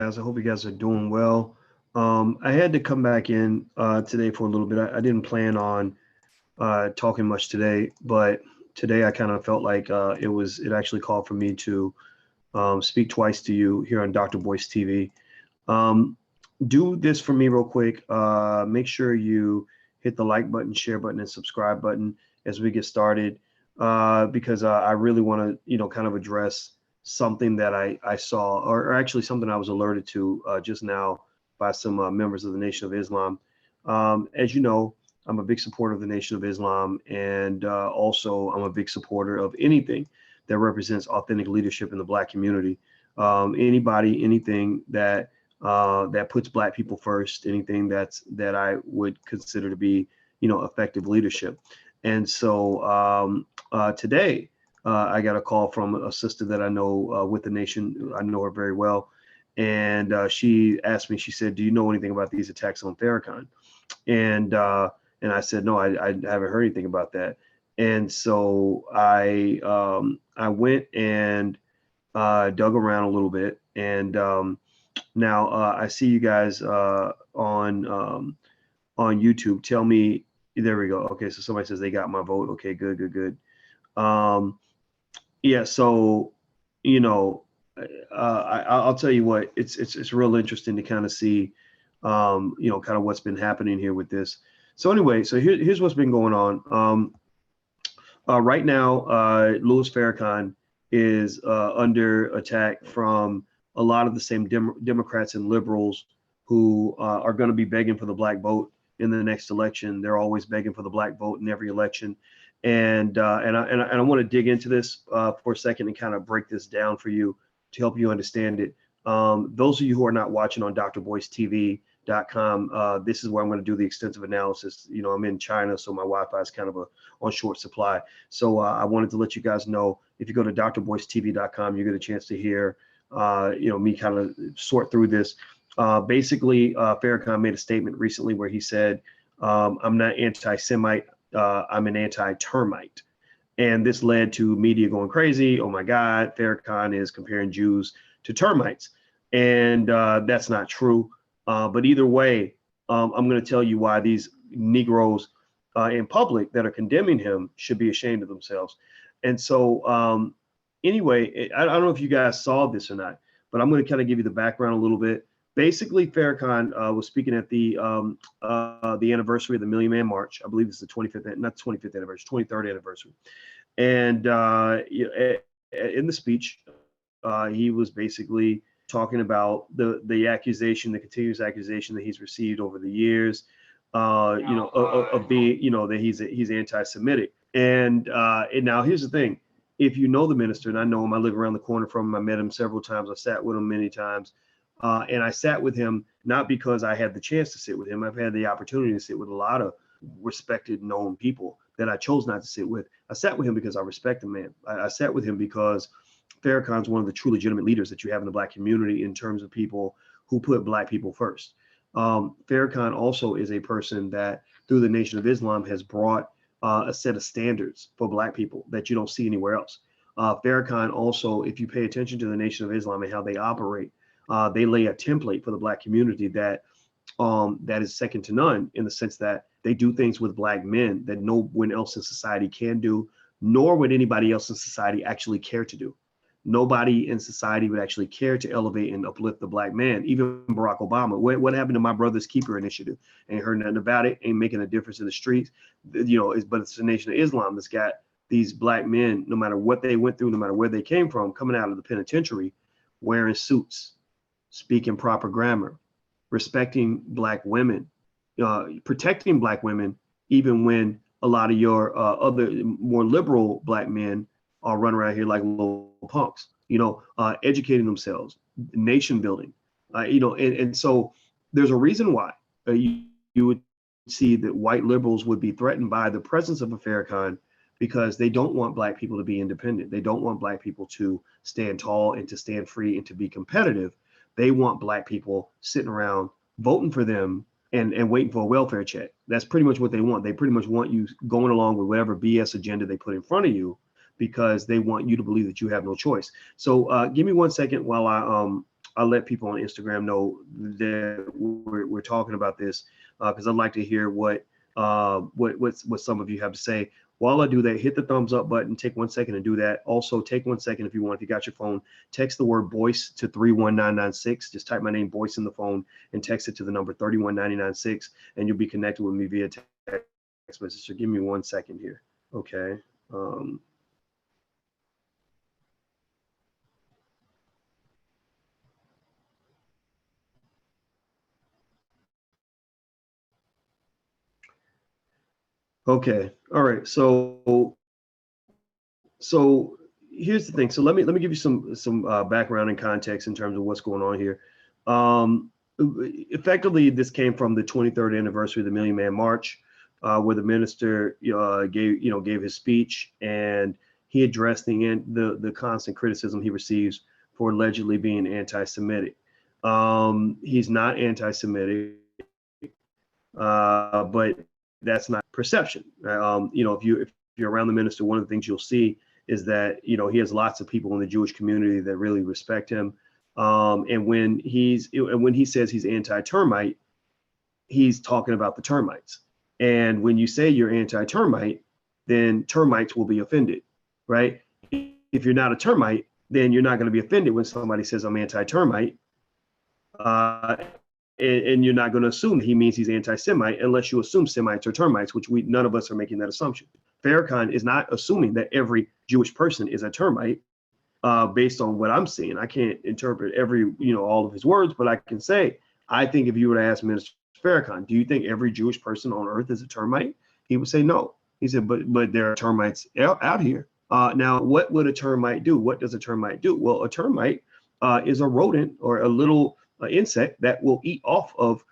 Guys. I hope you guys are doing well. I had to come back in today for a little bit. I didn't plan on talking much today, but today I kind of felt like it actually called for me to speak twice to you here on Dr. Boyce TV. Um, do this for me real quick. Make sure you hit the like button, share button, and subscribe button as we get started, because I really want to, kind of address something that I saw, or actually something I was alerted to just now by some members of the Nation of Islam. As you know, I'm a big supporter of the Nation of Islam, and also I'm a big supporter of anything that represents authentic leadership in the Black community. Anybody, anything that puts Black people first, anything that I would consider to be, effective leadership. And so today, I got a call from a sister that I know with the Nation. I know her very well. And she asked me, she said, "Do you know anything about these attacks on Farrakhan?" And I said, "No, I haven't heard anything about that." And so I went and dug around a little bit. And now I see you guys on YouTube. Tell me, there we go. Okay, so somebody says they got my vote. Okay, good. Yeah, so I'll tell you what, it's real interesting to kind of see, kind of what's been happening here with this. So anyway, so here's what's been going on. Right now, Louis Farrakhan is under attack from a lot of the same Democrats and liberals who are going to be begging for the Black vote in the next election. They're always begging for the Black vote in every election. And I want to dig into this for a second and kind of break this down for you to help you understand it. Those of you who are not watching on drboycetv.com, this is where I'm going to do the extensive analysis. I'm in China, so my Wi-Fi is kind of on short supply. So I wanted to let you guys know, if you go to drboycetv.com, you get a chance to hear, me kind of sort through this. Basically, Farrakhan made a statement recently where he said, "I'm not anti-Semite. I'm an anti-termite." And this led to media going crazy. Oh my God, Farrakhan is comparing Jews to termites. And that's not true. But either way, I'm going to tell you why these Negroes in public that are condemning him should be ashamed of themselves. And so anyway, I don't know if you guys saw this or not, but I'm going to kind of give you the background a little bit. Basically, Farrakhan was speaking at the anniversary of the Million Man March. I believe it's the 25th, not 25th anniversary, 23rd anniversary. And in the speech, he was basically talking about the accusation, the continuous accusation that he's received over the years, of being, that he's anti-Semitic. And now here's the thing: if you know the minister, and I know him, I live around the corner from him. I met him several times. I sat with him many times. And I sat with him not because I had the chance to sit with him. I've had the opportunity to sit with a lot of respected, known people that I chose not to sit with. I sat with him because I respect the man. I sat with him because Farrakhan's one of the true legitimate leaders that you have in the Black community in terms of people who put Black people first. Farrakhan also is a person that, through the Nation of Islam, has brought a set of standards for Black people that you don't see anywhere else. Farrakhan also, if you pay attention to the Nation of Islam and how they operate, they lay a template for the Black community that is second to none, in the sense that they do things with Black men that no one else in society can do, nor would anybody else in society actually care to do. Nobody in society would actually care to elevate and uplift the Black man. Even Barack Obama. What happened to My Brother's Keeper initiative? Ain't heard nothing about it. Ain't making a difference in the streets. But it's the Nation of Islam that's got these Black men, no matter what they went through, no matter where they came from, coming out of the penitentiary, wearing suits, speaking proper grammar, respecting Black women, protecting Black women, even when a lot of your other more liberal Black men are running around here like little punks, educating themselves, nation building, and so there's a reason why you would see that white liberals would be threatened by the presence of a Farrakhan, because they don't want Black people to be independent. They don't want Black people to stand tall and to stand free and to be competitive. They want Black people sitting around voting for them and waiting for a welfare check. That's pretty much what they want. They pretty much want you going along with whatever BS agenda they put in front of you, because they want you to believe that you have no choice. So give me 1 second while I I'll let people on Instagram know that we're talking about this, because I'd like to hear what some of you have to say. While I do that, hit the thumbs up button. Take 1 second to do that. Also, take 1 second if you want. If you got your phone, text the word Boyce to 31996. Just type my name, Boyce, in the phone and text it to the number 31996, and you'll be connected with me via text message. So give me 1 second here. Okay. Okay. All right. So here's the thing. So let me give you some background and context in terms of what's going on here. Effectively, this came from the 23rd anniversary of the Million Man March, where the minister gave his speech, and he addressed the constant criticism he receives for allegedly being anti-Semitic. He's not anti-Semitic, but that's not perception. If you're around the minister, one of the things you'll see is that he has lots of people in the Jewish community that really respect him. And when he says he's anti-termite, he's talking about the termites. And when you say you're anti-termite, then termites will be offended, right? If you're not a termite, then you're not going to be offended when somebody says I'm anti-termite. And you're not going to assume he means he's anti-Semite unless you assume Semites are termites, which none of us are making that assumption. Farrakhan is not assuming that every Jewish person is a termite, based on what I'm seeing. I can't interpret all of his words, but I can say, I think if you were to ask Minister Farrakhan, do you think every Jewish person on earth is a termite? He would say no. He said, but there are termites out here. Now, what would a termite do? What does a termite do? Well, a termite is a rodent or a little insect that will eat off of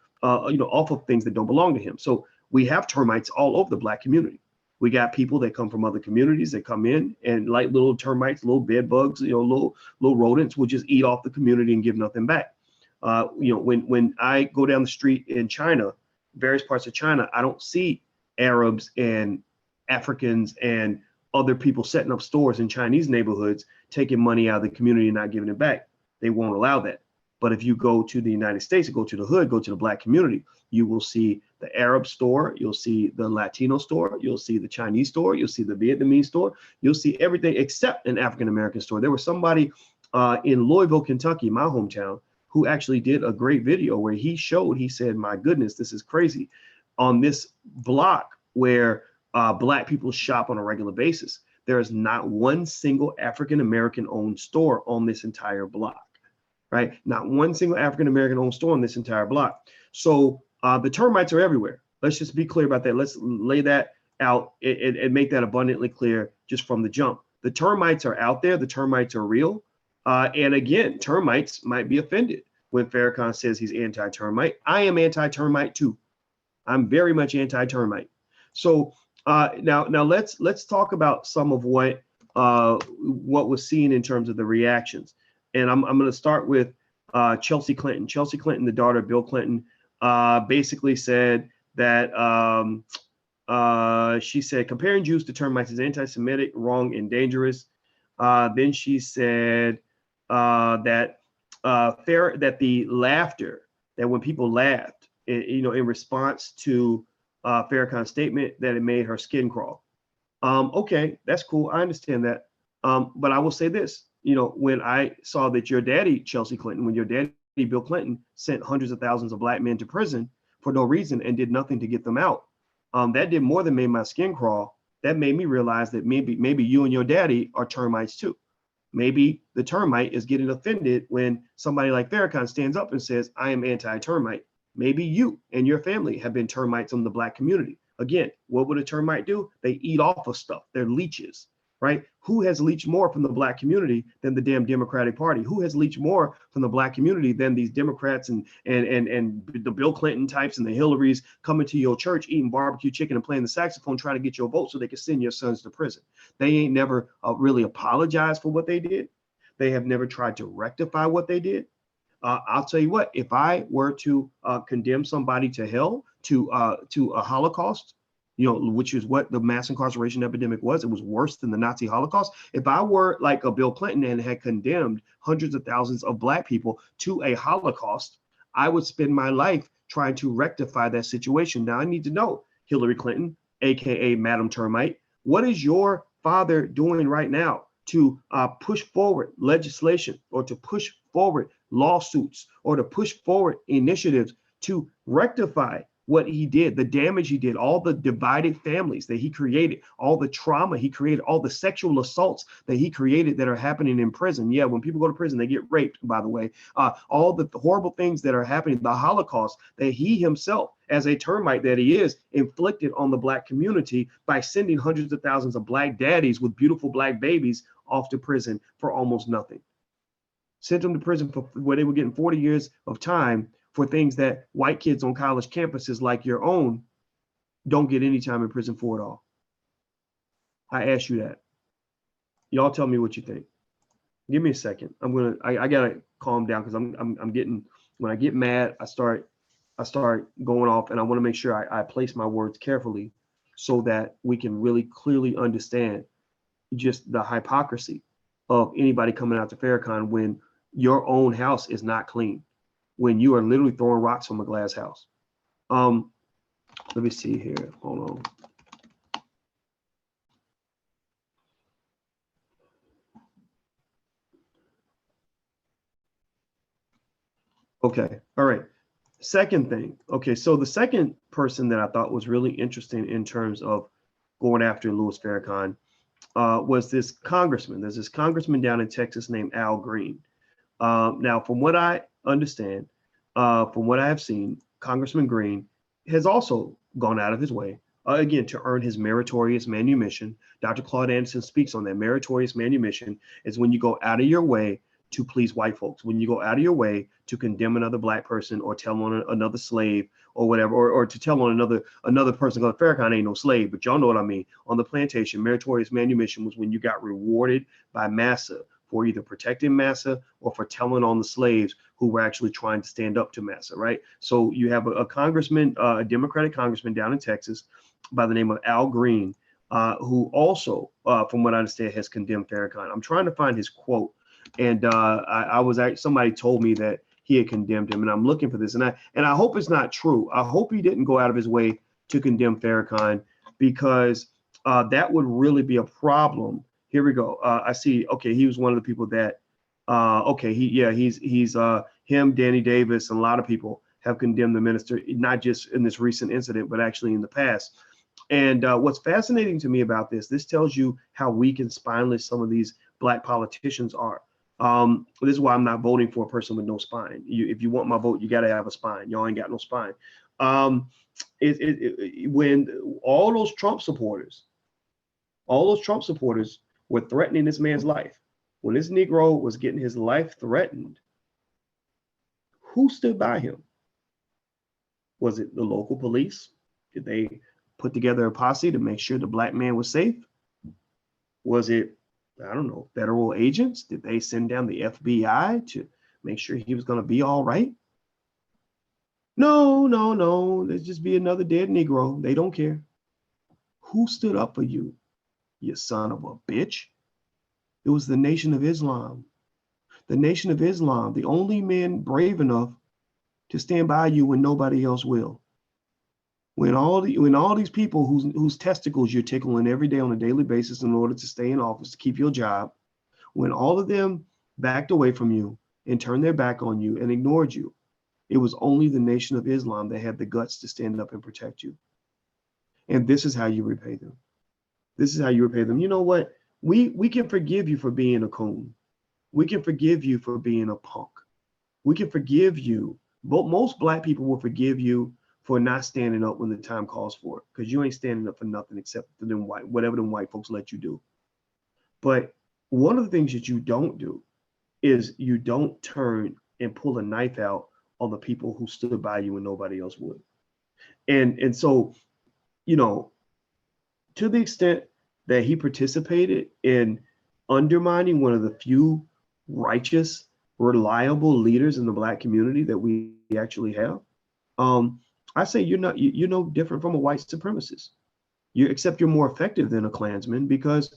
things that don't belong to him. So we have termites all over the Black community. We got people that come from other communities that come in, and like little termites, little bed bugs, little rodents will just eat off the community and give nothing back. When I go down the street in China, various parts of China, I don't see Arabs and Africans and other people setting up stores in Chinese neighborhoods, taking money out of the community and not giving it back. They won't allow that. But if you go to the United States, go to the hood, go to the Black community, you will see the Arab store, you'll see the Latino store, you'll see the Chinese store, you'll see the Vietnamese store, you'll see everything except an African-American store. There was somebody in Louisville, Kentucky, my hometown, who actually did a great video where he said, my goodness, this is crazy. On this block where Black people shop on a regular basis, there is not one single African-American owned store on this entire block. Right? Not one single African-American owned store on this entire block. So the termites are everywhere. Let's just be clear about that. Let's lay that out and make that abundantly clear just from the jump. The termites are out there. The termites are real. And again, termites might be offended when Farrakhan says he's anti-termite. I am anti-termite too. I'm very much anti-termite. So now let's talk about some of what was seen in terms of the reactions. And I'm going to start with Chelsea Clinton. Chelsea Clinton, the daughter of Bill Clinton, basically said that she said comparing Jews to termites is anti-Semitic, wrong, and dangerous. Then she said that the laughter, that when people laughed, in response to Farrakhan's statement, that it made her skin crawl. Okay, that's cool. I understand that. But I will say this. When I saw that your daddy, Chelsea Clinton, when your daddy, Bill Clinton, sent hundreds of thousands of Black men to prison for no reason and did nothing to get them out, that did more than made my skin crawl. That made me realize that maybe you and your daddy are termites too. Maybe the termite is getting offended when somebody like Farrakhan stands up and says, I am anti-termite. Maybe you and your family have been termites in the Black community. Again, what would a termite do? They eat off of stuff. They're leeches. Right? Who has leached more from the Black community than the damn Democratic Party? Who has leached more from the Black community than these Democrats and the Bill Clinton types and the Hillarys coming to your church, eating barbecue chicken and playing the saxophone, trying to get your vote so they can send your sons to prison? They ain't never really apologized for what they did. They have never tried to rectify what they did. I'll tell you what, if I were to condemn somebody to hell, to a Holocaust, which is what the mass incarceration epidemic was. It was worse than the Nazi Holocaust. If I were like a Bill Clinton and had condemned hundreds of thousands of Black people to a Holocaust, I would spend my life trying to rectify that situation. Now I need to know, Hillary Clinton, AKA Madam Termite, what is your father doing right now to push forward legislation or to push forward lawsuits or to push forward initiatives to rectify what he did, the damage he did, all the divided families that he created, all the trauma he created, all the sexual assaults that he created that are happening in prison. Yeah, when people go to prison, they get raped, by the way. All the horrible things that are happening, the Holocaust that he himself, as a termite that he is, inflicted on the Black community by sending hundreds of thousands of Black daddies with beautiful Black babies off to prison for almost nothing. Sent them to prison for where they were getting 40 years of time for things that white kids on college campuses like your own don't get any time in prison for at all. I ask you that. Y'all tell me what you think. Give me a second. I gotta calm down because I'm getting, when I get mad, I start going off, and I want to make sure I place my words carefully so that we can really clearly understand just the hypocrisy of anybody coming out to Farrakhan when your own house is not clean, when you are literally throwing rocks from a glass house. Let me see here. Hold on. Okay. All right. Second thing. Okay. So the second person that I thought was really interesting in terms of going after Louis Farrakhan was this congressman. There's this congressman down in Texas named Al Green. Now, from what I understand, from what I have seen, Congressman Green has also gone out of his way, again, to earn his meritorious manumission. Dr. Claude Anderson speaks on that. Meritorious manumission is when you go out of your way to please white folks, when you go out of your way to condemn another Black person or tell on another slave or whatever, or to tell on another person. Because Farrakhan ain't no slave, but y'all know what I mean. On the plantation, meritorious manumission was when you got rewarded by Massa for either protecting Massa or for telling on the slaves who were actually trying to stand up to Massa, right? So you have a congressman, a Democratic congressman down in Texas by the name of Al Green, who also, from what I understand, has condemned Farrakhan. I'm trying to find his quote, and somebody told me that he had condemned him, and I'm looking for this, and I hope it's not true. I hope he didn't go out of his way to condemn Farrakhan, because that would really be a problem. Here we go. I see. Okay, he was one of the people that. Okay, he's him, Danny Davis, and a lot of people have condemned the minister, not just in this recent incident, but actually in the past. And what's fascinating to me about this tells you how weak and spineless some of these Black politicians are. This is why I'm not voting for a person with no spine. If you want my vote, you got to have a spine. Y'all ain't got no spine. When all those Trump supporters were threatening this man's life, when this Negro was getting his life threatened, who stood by him? Was it the local police? Did they put together a posse to make sure the Black man was safe? Was it, I don't know, federal agents? Did they send down the FBI to make sure he was going to be all right? No. Let's just be another dead Negro. They don't care. Who stood up for you, you son of a bitch? It was the Nation of Islam. The Nation of Islam, the only men brave enough to stand by you when nobody else will. When all these people whose testicles you're tickling every day on a daily basis in order to stay in office, to keep your job, when all of them backed away from you and turned their back on you and ignored you, it was only the Nation of Islam that had the guts to stand up and protect you. And this is how you repay them. This is how you repay them. You know what? We can forgive you for being a coon. We can forgive you for being a punk. We can forgive you. But most Black people will forgive you for not standing up when the time calls for it, because you ain't standing up for nothing except for them whatever them white folks let you do. But one of the things that you don't do is you don't turn and pull a knife out on the people who stood by you when nobody else would. And so, to the extent that he participated in undermining one of the few righteous, reliable leaders in the Black community that we actually have, I say you're no different from a white supremacist. Except you're more effective than a Klansman because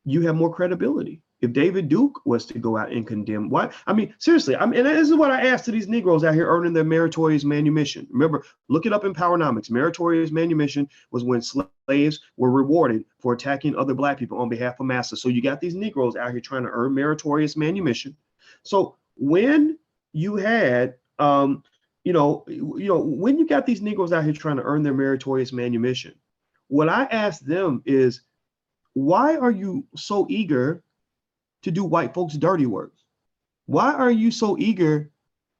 you have more credibility. If David Duke was to go out and condemn, what? I mean, seriously, and this is what I asked to these Negroes out here earning their meritorious manumission. Remember, look it up in Powernomics. Meritorious manumission was when slaves were rewarded for attacking other Black people on behalf of masters. So you got these Negroes out here trying to earn meritorious manumission. So when you had, when you got these Negroes out here trying to earn their meritorious manumission, what I asked them is, why are you so eager to do white folks' dirty work? Why are you so eager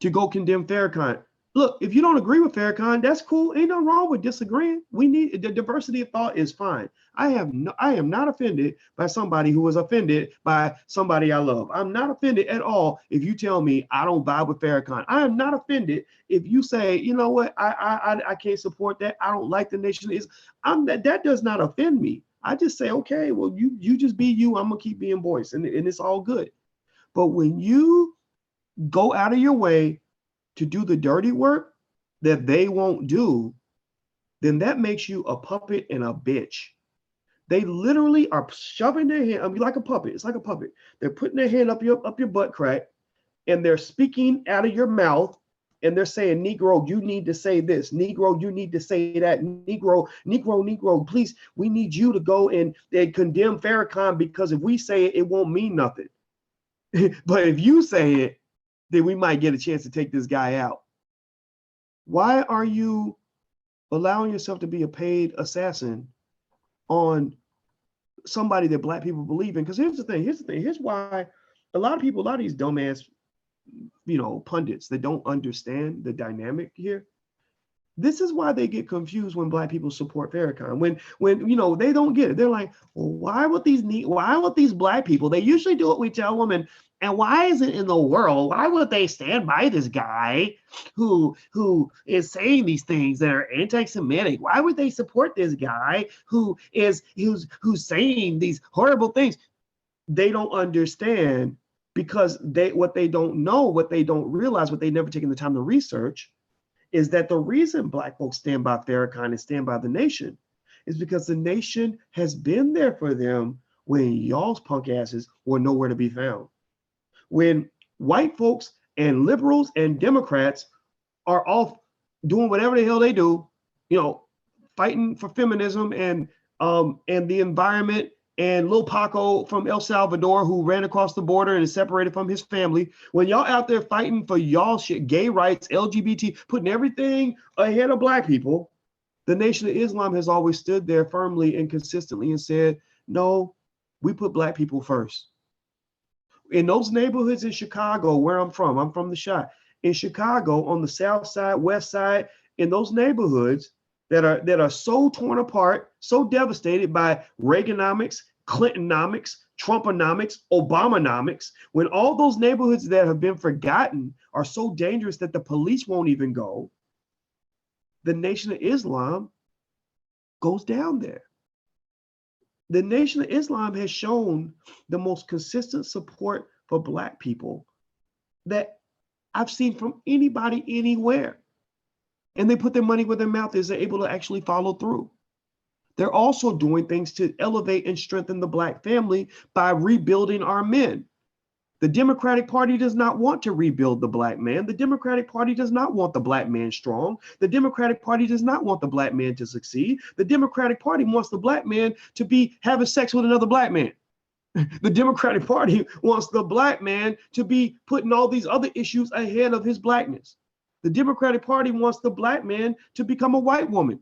to go condemn Farrakhan? Look, if you don't agree with Farrakhan, that's cool. Ain't nothing wrong with disagreeing. We need the diversity of thought is fine. I am not offended by somebody who was offended by somebody I love. I'm not offended at all if you tell me I don't vibe with Farrakhan. I am not offended if you say, you know what, I can't support that. I don't like the nation. That does not offend me. I just say, okay, well, you just be you. I'm gonna keep being Boyce, and it's all good. But when you go out of your way to do the dirty work that they won't do, then that makes you a puppet and a bitch. They literally are shoving their hand, I mean, like a puppet. It's like a puppet. They're putting their hand up your butt crack, and they're speaking out of your mouth. And they're saying, Negro, you need to say this. Negro, you need to say that. Negro, please, we need you to go and condemn Farrakhan, because if we say it, it won't mean nothing. But if you say it, then we might get a chance to take this guy out. Why are you allowing yourself to be a paid assassin on somebody that Black people believe in? Because here's the thing. Here's why a lot of these dumbass pundits that don't understand the dynamic here. This is why they get confused when Black people support Farrakhan. When they don't get it, they're like, well, why would these Black people? They usually do what we tell them, and why is it in the world? Why would they stand by this guy who is saying these things that are anti-Semitic? Why would they support this guy who's saying these horrible things? They don't understand. Because what they don't know, what they don't realize, what they never taken the time to research, is that the reason Black folks stand by Farrakhan and stand by the nation is because the nation has been there for them when y'all's punk asses were nowhere to be found. When white folks and liberals and Democrats are off doing whatever the hell they do, fighting for feminism and the environment, and Lil Paco from El Salvador, who ran across the border and is separated from his family. When y'all out there fighting for y'all shit, gay rights, LGBT, putting everything ahead of Black people, the Nation of Islam has always stood there firmly and consistently and said, no, we put Black people first. In those neighborhoods in Chicago, where I'm from the Shot. In Chicago, on the South Side, West Side, in those neighborhoods that are so torn apart, so devastated by Reaganomics, Clintonomics, Trumponomics, Obamanomics, when all those neighborhoods that have been forgotten are so dangerous that the police won't even go, the Nation of Islam goes down there. The Nation of Islam has shown the most consistent support for Black people that I've seen from anybody anywhere. And they put their money where their mouth is. They're able to actually follow through. They're also doing things to elevate and strengthen the Black family by rebuilding our men. The Democratic Party does not want to rebuild the Black man. The Democratic Party does not want the Black man strong. The Democratic Party does not want the Black man to succeed. The Democratic Party wants the Black man to be having sex with another Black man. The Democratic Party wants the Black man to be putting all these other issues ahead of his Blackness. The Democratic Party wants the Black man to become a white woman.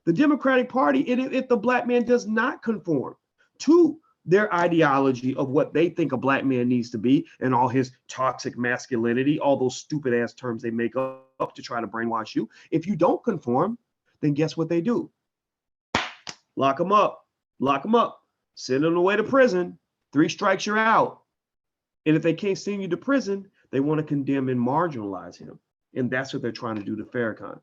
The Democratic Party, if the Black man does not conform to their ideology of what they think a Black man needs to be and all his toxic masculinity, all those stupid ass terms they make up to try to brainwash you. If you don't conform, then guess what they do? Lock them up, send them away to prison. 3 strikes, you're out. And if they can't send you to prison, they want to condemn and marginalize him. And that's what they're trying to do to Farrakhan.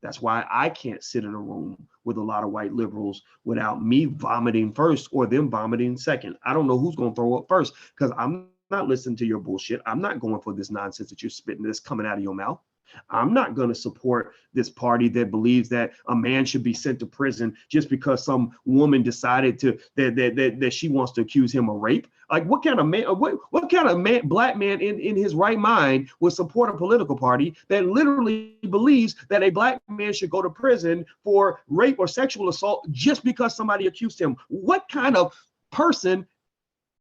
That's why I can't sit in a room with a lot of white liberals without me vomiting first or them vomiting second. I don't know who's going to throw up first, because I'm not listening to your bullshit. I'm not going for this nonsense that you're spitting that's coming out of your mouth. I'm not going to support this party that believes that a man should be sent to prison just because some woman decided to that she wants to accuse him of rape. Like, what kind of man, what kind of man, black man in his right mind would support a political party that literally believes that a black man should go to prison for rape or sexual assault just because somebody accused him? What kind of person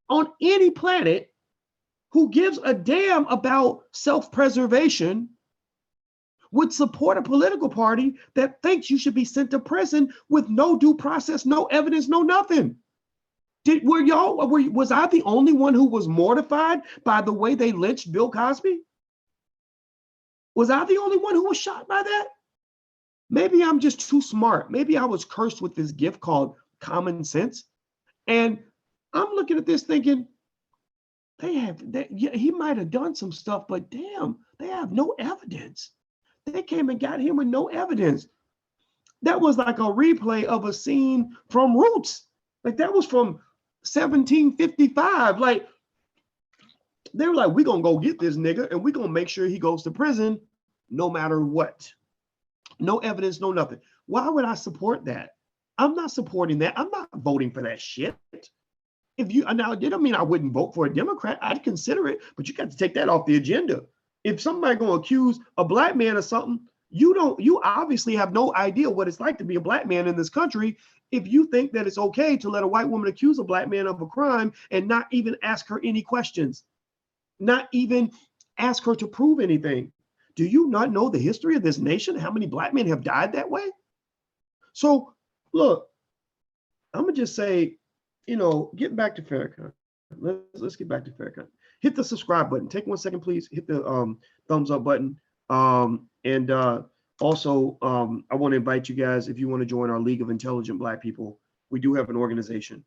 on any planet who gives a damn about self-preservation would support a political party that thinks you should be sent to prison with no due process, no evidence, no nothing? Was I the only one who was mortified by the way they lynched Bill Cosby? Was I the only one who was shocked by that? Maybe I'm just too smart. Maybe I was cursed with this gift called common sense. And I'm looking at this thinking, he might have done some stuff, but damn, they have no evidence. They came and got him with no evidence. That was like a replay of a scene from Roots. Like, that was from 1755. Like, they were like, we're going to go get this nigga and we're going to make sure he goes to prison no matter what. No evidence, no nothing. Why would I support that? I'm not supporting that. I'm not voting for that shit. Now, it didn't mean I wouldn't vote for a Democrat. I'd consider it, but you got to take that off the agenda. If somebody going to accuse a black man of something, you obviously have no idea what it's like to be a black man in this country if you think that it's okay to let a white woman accuse a black man of a crime and not even ask her any questions, not even ask her to prove anything. Do you not know the history of this nation? How many black men have died that way? So look, I'm going to just say, get back to Farrakhan. Let's get back to Farrakhan. Hit the subscribe button. Take 1 second, please. Hit the thumbs up button. Also, I want to invite you guys, if you want to join our League of Intelligent Black People. We do have an organization,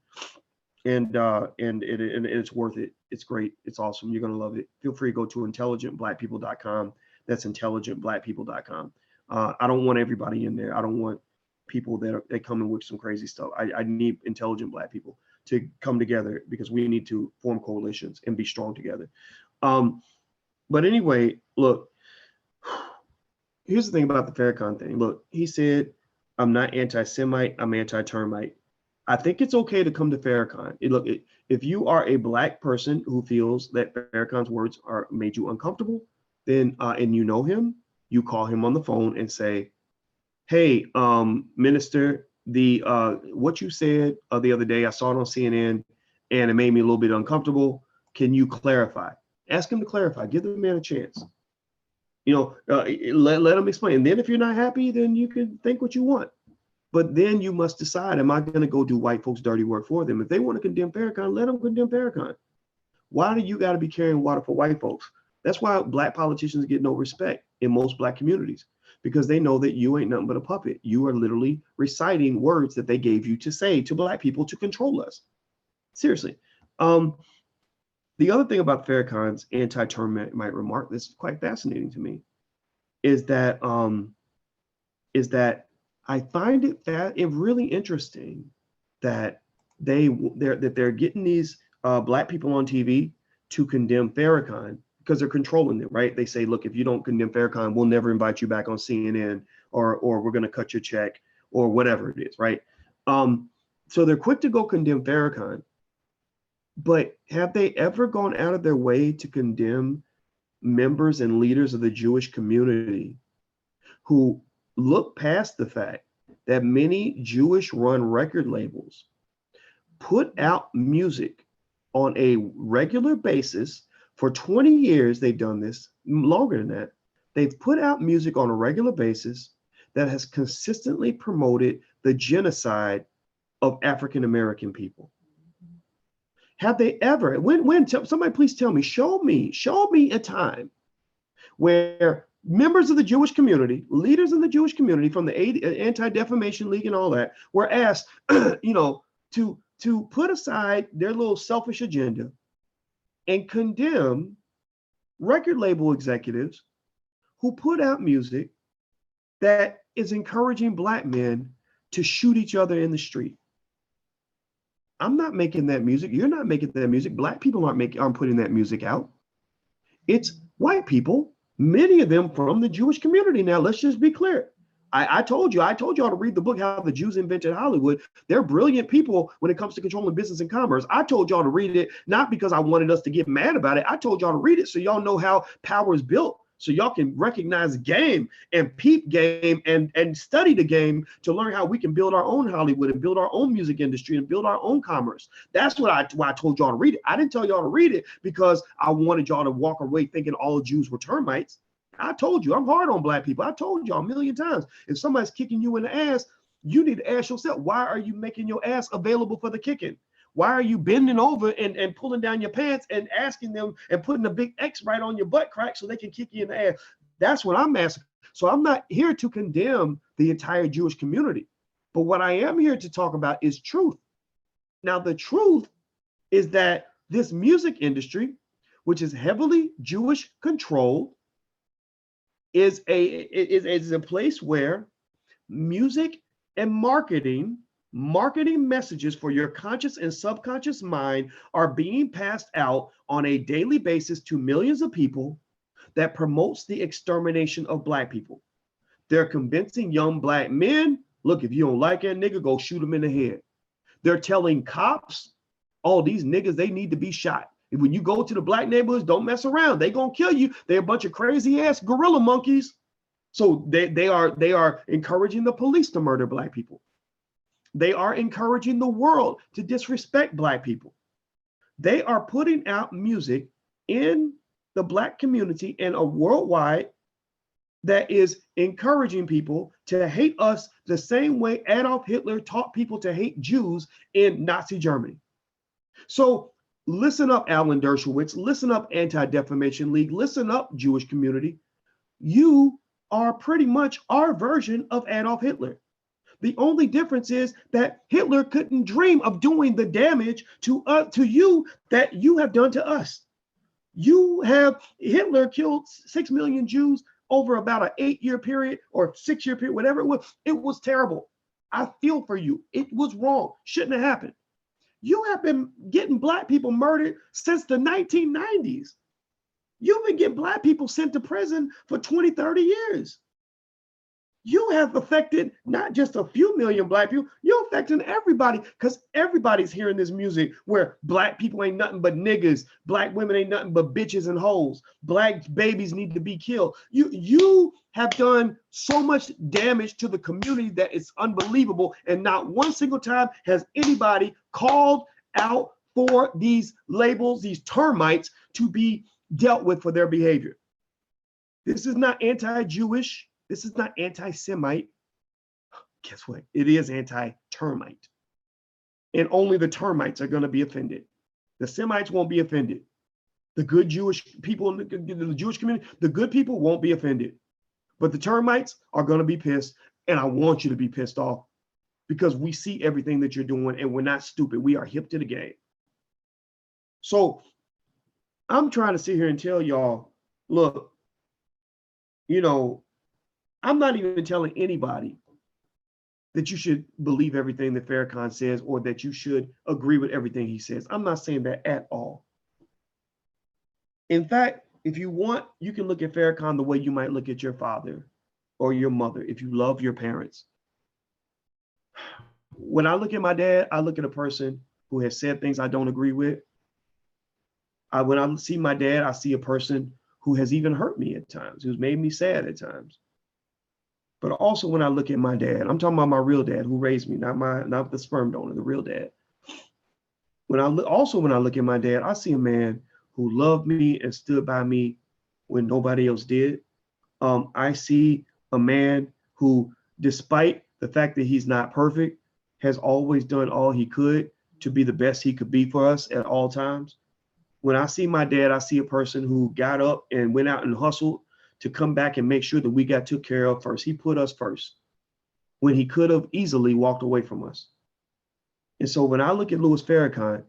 and it's worth it. It's great. It's awesome. You're going to love it. Feel free to go to intelligentblackpeople.com. That's intelligentblackpeople.com. I don't want everybody in there. I don't want people that come in with some crazy stuff. I need intelligent Black people to come together because we need to form coalitions and be strong together. But anyway, look, here's the thing about the Farrakhan thing. Look, he said, I'm not anti-Semite, I'm anti-termite. I think it's okay to come to Farrakhan. Look, if you are a Black person who feels that Farrakhan's words made you uncomfortable, then and you know him, you call him on the phone and say, hey, Minister, what you said the other day, I saw it on CNN and it made me a little bit uncomfortable. Can you clarify? Ask him to clarify. Give the man a chance. Let him explain. And then if you're not happy, then you can think what you want. But then you must decide, am I going to go do white folks' dirty work for them? If they want to condemn Farrakhan, let them condemn Farrakhan. Why do you got to be carrying water for white folks? That's why Black politicians get no respect in most Black communities, because they know that you ain't nothing but a puppet. You are literally reciting words that they gave you to say to Black people to control us. Seriously. The other thing about Farrakhan's anti-termite remark that's quite fascinating to me is that I find it really interesting that they're getting these Black people on TV to condemn Farrakhan because they're controlling them, right? They say, look, if you don't condemn Farrakhan, we'll never invite you back on CNN, or we're going to cut your check, or whatever it is, right? So they're quick to go condemn Farrakhan, but have they ever gone out of their way to condemn members and leaders of the Jewish community who look past the fact that many Jewish-run record labels put out music on a regular basis? For 20 years, they've done this, longer than that. They've put out music on a regular basis that has consistently promoted the genocide of African-American people. Have they ever, somebody please tell me, show me a time where members of the Jewish community, leaders in the Jewish community from the Anti-Defamation League and all that, were asked, to put aside their little selfish agenda and condemn record label executives who put out music that is encouraging Black men to shoot each other in the street. I'm not making that music. You're not making that music. Black people aren't putting that music out. It's white people Many of them from the Jewish community. Now, let's just be clear. I told y'all to read the book, How the Jews Invented Hollywood. They're brilliant people when it comes to controlling business and commerce. I told y'all to read it, not because I wanted us to get mad about it. I told y'all to read it so y'all know how power is built, so y'all can recognize game and peep game and study the game to learn how we can build our own Hollywood and build our own music industry and build our own commerce. That's why I told y'all to read it. I didn't tell y'all to read it because I wanted y'all to walk away thinking all Jews were termites. I told you I'm hard on black people. I told y'all a million times. If somebody's kicking you in the ass, you need to ask yourself, why are you making your ass available for the kicking? Why are you bending over and pulling down your pants and asking them and putting a big X right on your butt crack so they can kick you in the ass? That's what I'm asking. So I'm not here to condemn the entire Jewish community. But what I am here to talk about is truth. Now, the truth is that this music industry, which is heavily Jewish controlled, is a place where music and marketing messages for your conscious and subconscious mind are being passed out on a daily basis to millions of people that promotes the extermination of black people. They're convincing young black men, look, if you don't like that nigga, go shoot him in the head. They're telling cops, oh, these niggas, they need to be shot. When you go to the black neighborhoods, don't mess around. They gonna kill you. They're a bunch of crazy ass gorilla monkeys. So they are encouraging the police to murder black people. They are encouraging the world to disrespect black people. They are putting out music in the black community and a worldwide that is encouraging people to hate us the same way Adolf Hitler taught people to hate Jews in Nazi Germany. So listen up, Alan Dershowitz. Listen up, Anti-Defamation League. Listen up, Jewish community. You are pretty much our version of Adolf Hitler. The only difference is that Hitler couldn't dream of doing the damage to you that you have done to us. Hitler killed 6 million Jews over about an 8-year period or 6-year period, whatever it was. It was terrible. I feel for you. It was wrong. Shouldn't have happened. You have been getting black people murdered since the 1990s. You've been getting black people sent to prison for 20, 30 years. You have affected not just a few million black people, you're affecting everybody because everybody's hearing this music where black people ain't nothing but niggas, black women ain't nothing but bitches and hoes, black babies need to be killed. You have done so much damage to the community that it's unbelievable. And not one single time has anybody called out for these labels, these termites, to be dealt with for their behavior. This is not anti-Jewish. This is not anti-Semite. Guess what? It is anti-termite. And only the termites are going to be offended. The Semites won't be offended. The good Jewish people in the Jewish community, the good people won't be offended. But the termites are going to be pissed. And I want you to be pissed off because we see everything that you're doing and we're not stupid. We are hip to the game. So I'm trying to sit here and tell y'all, look, I'm not even telling anybody that you should believe everything that Farrakhan says or that you should agree with everything he says. I'm not saying that at all. In fact, if you want, you can look at Farrakhan the way you might look at your father or your mother if you love your parents. When I look at my dad, I look at a person who has said things I don't agree with. When I see my dad, I see a person who has even hurt me at times, who's made me sad at times. But also when I look at my dad, I'm talking about my real dad who raised me, not the sperm donor, the real dad. When I look at my dad, I see a man who loved me and stood by me when nobody else did. I see a man who, despite the fact that he's not perfect, has always done all he could to be the best he could be for us at all times. When I see my dad, I see a person who got up and went out and hustled to come back and make sure that we got took care of first. He put us first when he could have easily walked away from us. And so when I look at Louis Farrakhan,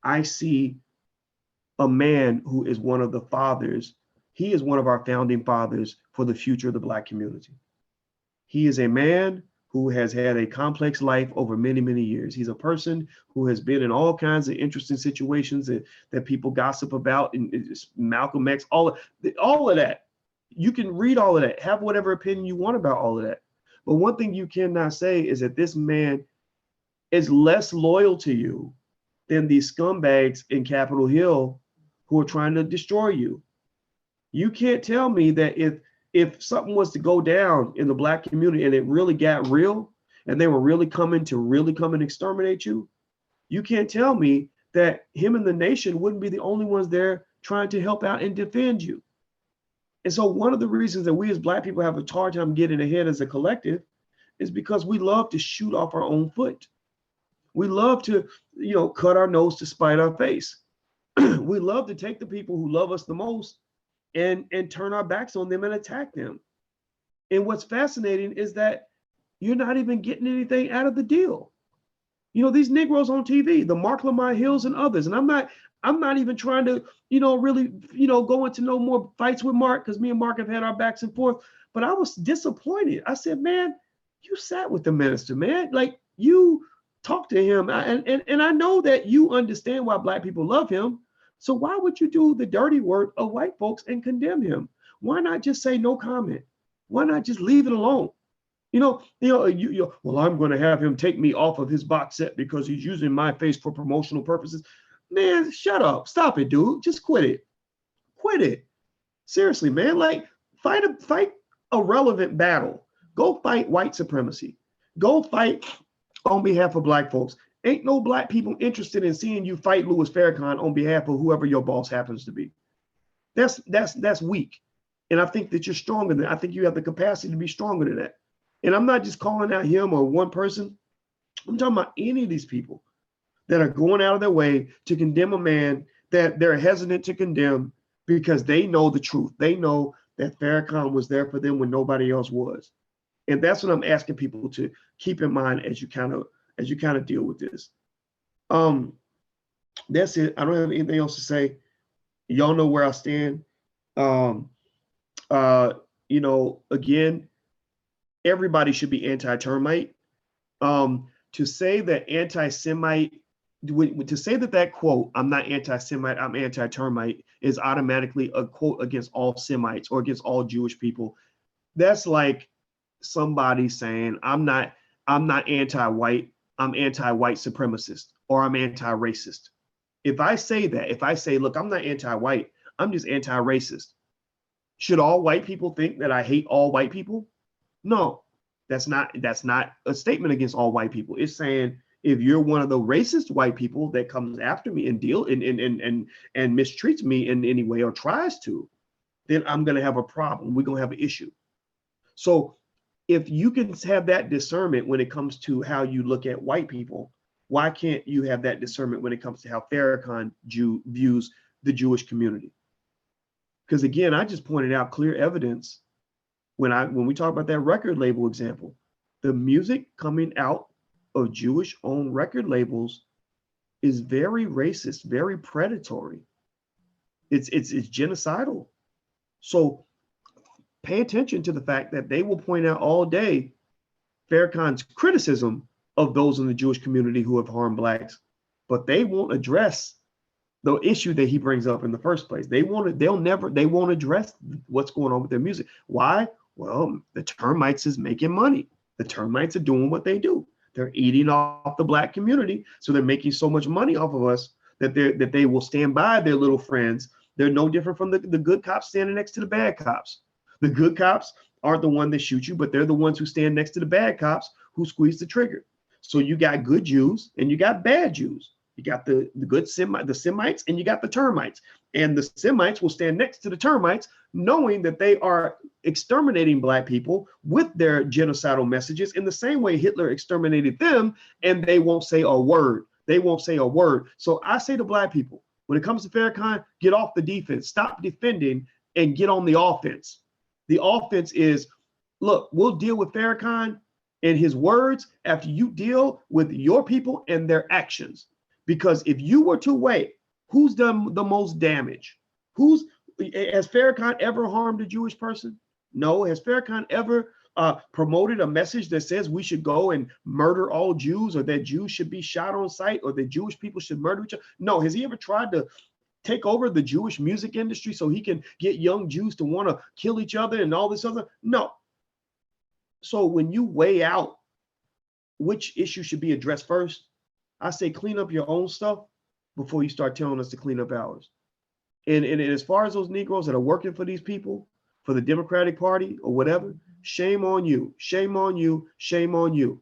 I see a man who is one of the fathers. He is one of our founding fathers for the future of the Black community. He is a man who has had a complex life over many, many years. He's a person who has been in all kinds of interesting situations that people gossip about, and Malcolm X, all of that. You can read all of that, have whatever opinion you want about all of that. But one thing you cannot say is that this man is less loyal to you than these scumbags in Capitol Hill who are trying to destroy you. You can't tell me that if something was to go down in the Black community and it really got real and they were really coming and exterminate you, you can't tell me that him and the nation wouldn't be the only ones there trying to help out and defend you. And so one of the reasons that we as Black people have a hard time getting ahead as a collective is because we love to shoot off our own foot. We love to, cut our nose to spite our face. We love to take the people who love us the most and turn our backs on them and attack them. And what's fascinating is that you're not even getting anything out of the deal. These Negroes on TV, the Mark Lamar Hills and others, and I'm not even trying to, really, go into no more fights with Mark, because me and Mark have had our backs and forth, but I was disappointed. I said, man, you sat with the minister, man. Like, you talked to him. And I know that you understand why Black people love him. So why would you do the dirty work of white folks and condemn him? Why not just say no comment? Why not just leave it alone? Well, I'm going to have him take me off of his box set because he's using my face for promotional purposes. Man, shut up. Stop it, dude. Just quit it. Quit it. Seriously, man. Like, fight a relevant battle. Go fight white supremacy. Go fight on behalf of Black folks. Ain't no Black people interested in seeing you fight Louis Farrakhan on behalf of whoever your boss happens to be. That's weak. And I think that you're stronger than that. I think you have the capacity to be stronger than that. And I'm not just calling out him or one person. I'm talking about any of these people that are going out of their way to condemn a man that they're hesitant to condemn because they know the truth. They know that Farrakhan was there for them when nobody else was. And that's what I'm asking people to keep in mind as you kind of deal with this. That's it. I don't have anything else to say. Y'all know where I stand. Again, everybody should be anti-termite. To say that anti-Semite, to say that quote, I'm not anti-Semite, I'm anti-termite, is automatically a quote against all Semites or against all Jewish people. That's like somebody saying, I'm not anti-white, I'm anti-white supremacist, or I'm anti-racist. If I say that, if I say, look, I'm not anti-white, I'm just anti-racist, should all white people think that I hate all white people? No, that's not a statement against all white people. It's saying, if you're one of the racist white people that comes after me and and mistreats me in any way or tries to, then I'm going to have a problem. We're going to have an issue. So if you can have that discernment when it comes to how you look at white people, why can't you have that discernment when it comes to how Farrakhan views the Jewish community? Because again, I just pointed out clear evidence when we talk about that record label example. The music coming out of Jewish-owned record labels is very racist, very predatory. It's genocidal. So pay attention to the fact that they will point out all day Farrakhan's criticism of those in the Jewish community who have harmed Blacks, but they won't address the issue that he brings up in the first place. They won't address what's going on with their music. Why? Well, the Termites is making money. The Termites are doing what they do. They're eating off the Black community, so they're making so much money off of us that they will stand by their little friends. They're no different from the good cops standing next to the bad cops. The good cops aren't the one that shoot you, but they're the ones who stand next to the bad cops who squeeze the trigger. So you got good Jews and you got bad Jews. You got the good Semites and you got the termites. And the Semites will stand next to the termites, knowing that they are exterminating Black people with their genocidal messages in the same way Hitler exterminated them, and they won't say a word. They won't say a word. So I say to Black people, when it comes to Farrakhan, get off the defense, stop defending, and get on the offense. The offense is, look, we'll deal with Farrakhan and his words after you deal with your people and their actions. Because if you were to weigh who's done the most damage, has Farrakhan ever harmed a Jewish person? No. Has Farrakhan ever promoted a message that says we should go and murder all Jews, or that Jews should be shot on sight, or that Jewish people should murder each other? No. Has he ever tried to take over the Jewish music industry so he can get young Jews to want to kill each other and all this other? No. So when you weigh out which issue should be addressed first, I say clean up your own stuff before you start telling us to clean up ours. And as far as those Negroes that are working for these people, for the Democratic Party or whatever, shame on you, shame on you, shame on you.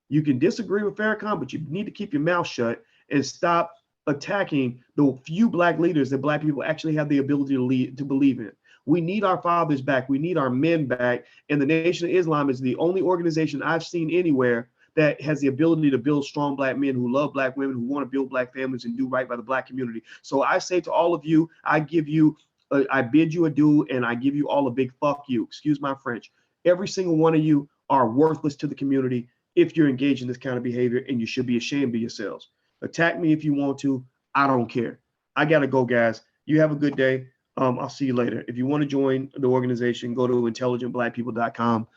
You can disagree with Farrakhan, but you need to keep your mouth shut and stop attacking the few black leaders that black people actually have the ability to lead, to believe in. We need our fathers back. We need our men back. And the Nation of Islam is the only organization I've seen anywhere that has the ability to build strong black men who love black women, who want to build black families and do right by the black community. So I say to all of you, I bid you adieu, and I give you all a big fuck you. Excuse my French. Every single one of you are worthless to the community if you're engaged in this kind of behavior, and you should be ashamed of yourselves. Attack me if you want to. I don't care. I got to go, guys. You have a good day. I'll see you later. If you want to join the organization, go to intelligentblackpeople.com.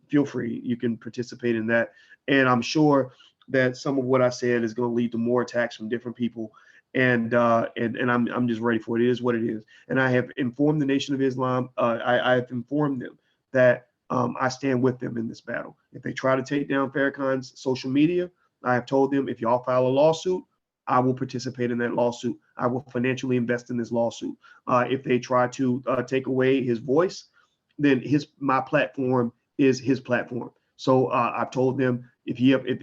Feel free. You can participate in that. And I'm sure that some of what I said is going to lead to more attacks from different people. And I'm just ready for it. It is what it is. And I have informed the Nation of Islam. I have informed them that I stand with them in this battle. If they try to take down Farrakhan's social media, I have told them, if y'all file a lawsuit, I will participate in that lawsuit. I will financially invest in this lawsuit. If they try to take away his voice, then my platform is his platform. So I've told them, if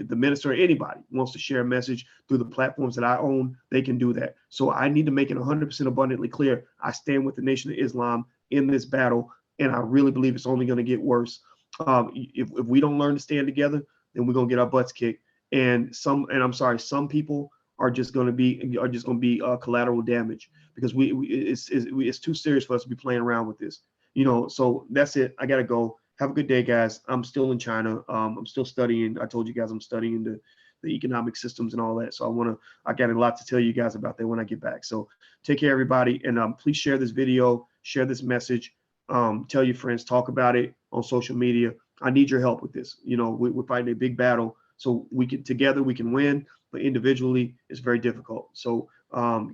the minister or anybody wants to share a message through the platforms that I own, they can do that. So I need to make it 100% abundantly clear. I stand with the Nation of Islam in this battle, and I really believe it's only going to get worse. If we don't learn to stand together, then we're going to get our butts kicked. And I'm sorry, some people are just going to be collateral damage, because it's too serious for us to be playing around with this. So that's it. I got to go. Have a good day, guys. I'm still in China. I'm still studying. I told you guys I'm studying the economic systems and all that. So I got a lot to tell you guys about that when I get back. So take care, everybody. And please share this video, share this message. Tell your friends, talk about it on social media. I need your help with this. We're fighting a big battle. So together we can win, but individually it's very difficult. So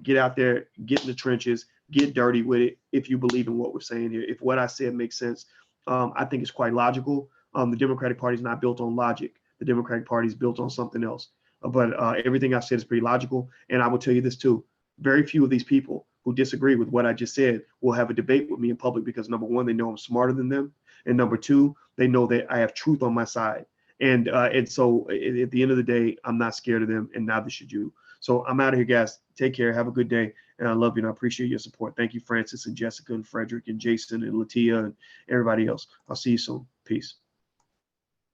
get out there, get in the trenches, get dirty with it. If you believe in what we're saying here, if what I said makes sense, I think it's quite logical. The Democratic Party is not built on logic. The Democratic Party is built on something else. But everything I've said is pretty logical. And I will tell you this too. Very few of these people who disagree with what I just said will have a debate with me in public, because number one, they know I'm smarter than them. And number two, they know that I have truth on my side. And so at the end of the day, I'm not scared of them, and neither should you. So I'm out of here, guys. Take care. Have a good day. And I love you, and I appreciate your support. Thank you, Francis and Jessica and Frederick and Jason and Latia and everybody else. I'll see you soon. Peace.